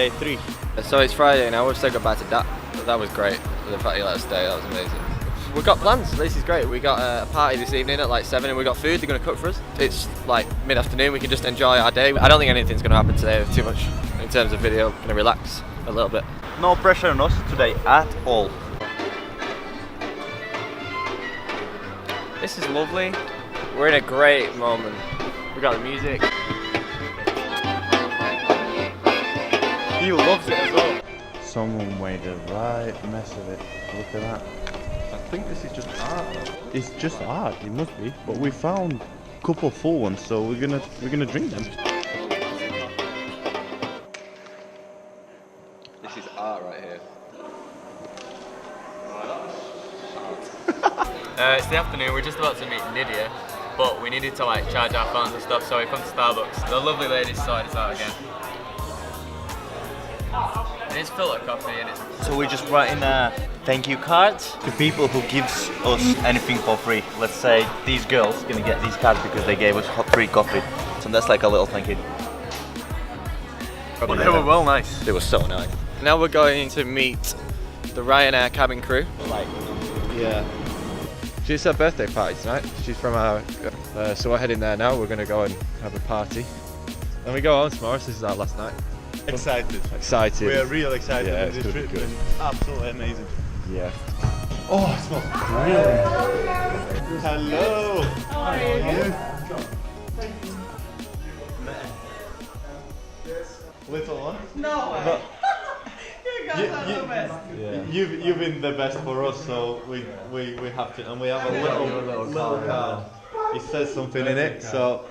day 3. So it's Friday now, we've said goodbye to Dat. That was great, the fact he let us stay, that was amazing. We've got plans, this is great. We got a party this evening at like 7 and we got food, they're going to cook for us. It's like mid-afternoon, we can just enjoy our day. I don't think anything's going to happen today too much in terms of video, going to relax a little bit. No pressure on us today at all. This is lovely. We're in a great moment. We got the music. He loves it as well. Someone made a right mess of it. Look at that. I think this is just art. It's just art. It must be. But we found a couple full ones, so we're gonna drink them. This is art right here. It's the afternoon, we're just about to meet Lydia, but we needed to like charge our phones and stuff, so we come to Starbucks. The lovely ladies sorted us out again. And it's filter coffee and it's... So we're just writing thank you cards to people who gives us anything for free. Let's say these girls gonna get these cards because they gave us free coffee. So that's like a little thank you. But they were well nice. They were so nice. Now we're going to meet the Ryanair cabin crew. Yeah. It's her birthday party tonight. She's from our, so we're heading there now. We're going to go and have a party. Then we go home tomorrow, so this is our last night. Excited. Excited. We are real excited. Yeah, with it's this gonna be trip. good. Absolutely amazing. Yeah. Oh, it smells brilliant. Hello. How are you? Little one. No way. But You guys are the best. Yeah. you've been the best for us, so we have to, and we have a little card. It says something in it, so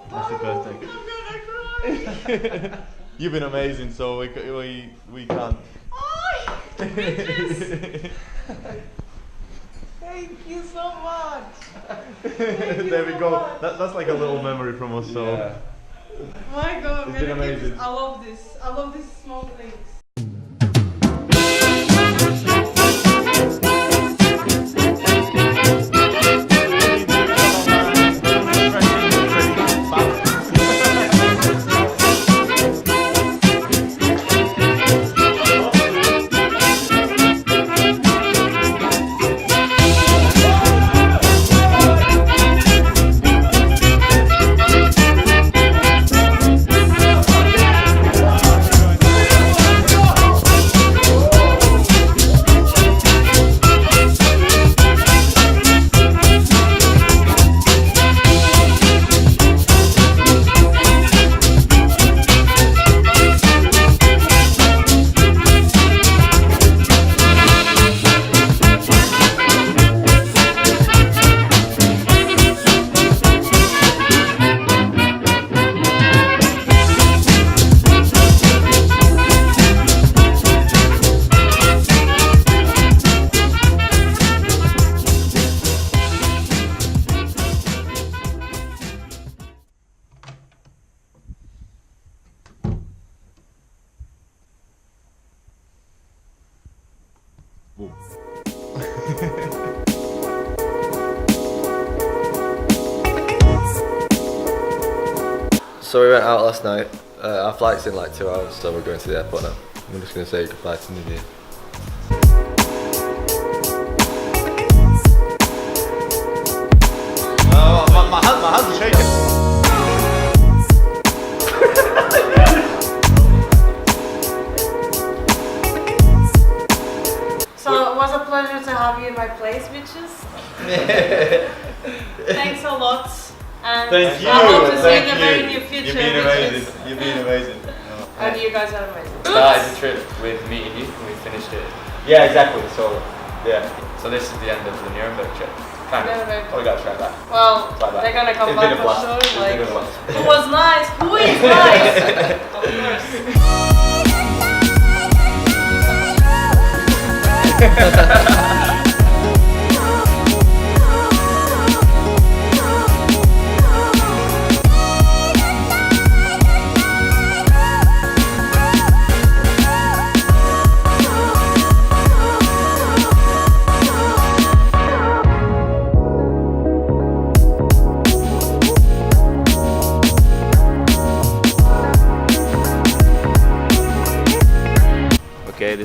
happy birthday. I'm gonna cry. You've been amazing, so we can't. Oh, bitches. Thank you so much. There we go. That's like a little memory from us. So Yeah. My God, It's been amazing. I love this. I love these small things. So we went out last night. Our flight's in like 2 hours, so we're going to the airport now. I'm just going to say goodbye to Lydia. my hands are shaking. So it was a pleasure to have you in my place, bitches. Thanks a lot. And Thank you. I hope to see you in the Thank very you. near future. You've been amazing. bitches. You've been amazing. And you guys are amazing. Started the trip with meeting you and we finished it. Yeah, exactly. So yeah. So this is the end of the Nuremberg trip. Kind of. Nuremberg. Oh, we gotta try that. Well, Bye bye. they're gonna come It's been back a for blast. sure. It's Like, been a blast. who was nice? Who is nice? Of course.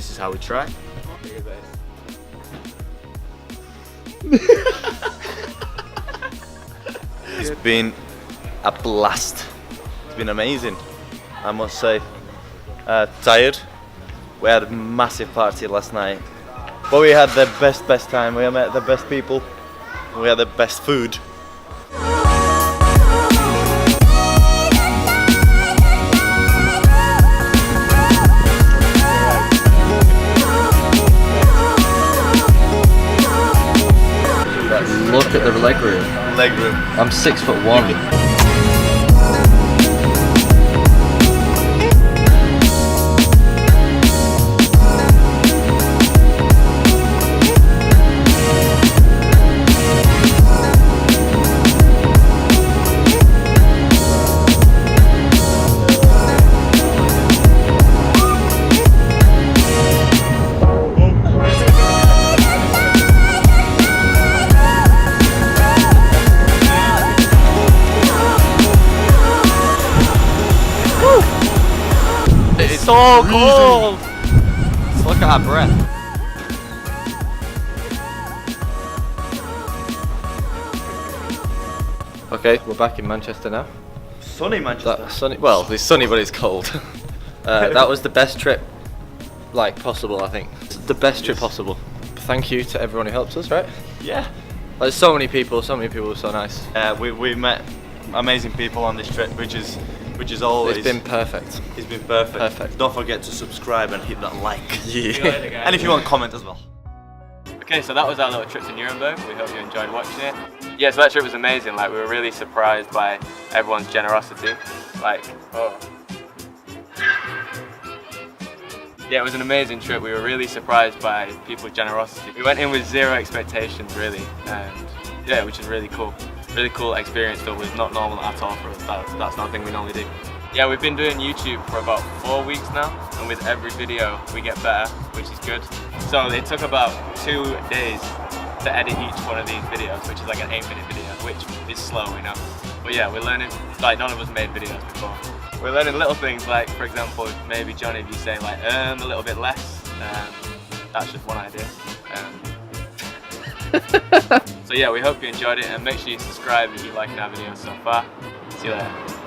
this is how we try. It's been a blast. It's been amazing, I must say. Tired. We had a massive party last night, but we had the best time. We met the best people. We had the best food. Look at the leg room. Leg room. I'm 6'1". It's so cold. Let's look at our breath. Okay, we're back in Manchester now. Sunny Manchester. Sunny. Well, it's sunny, but it's cold. That was the best trip, like possible. I think the best trip possible. Thank you to everyone who helped us. Right? Yeah. Like so many people were so nice. We met amazing people on this trip, which is always. It's been perfect. It's been perfect. Perfect. Don't forget to subscribe and hit that like. Yeah. And if you want, comment as well. Okay, so that was our little trip to Nuremberg. We hope you enjoyed watching it. Yeah, so that trip was amazing. Like, we were really surprised by everyone's generosity. Like, oh. Yeah, it was an amazing trip. We were really surprised by people's generosity. We went in with zero expectations, really, and yeah, which is really cool. Really cool experience that was not normal at all for us. That's not a thing we normally do. Yeah, we've been doing YouTube for about 4 weeks now, and with every video we get better, which is good. So it took about 2 days to edit each one of these videos, which is like an 8-minute video, which is slow, we know. But yeah, we're learning, like none of us made videos before. We're learning little things like, for example, maybe Johnny, if you say like, a little bit less, that's just one idea. So yeah, we hope you enjoyed it, and make sure you subscribe if you like our videos so far. See you later.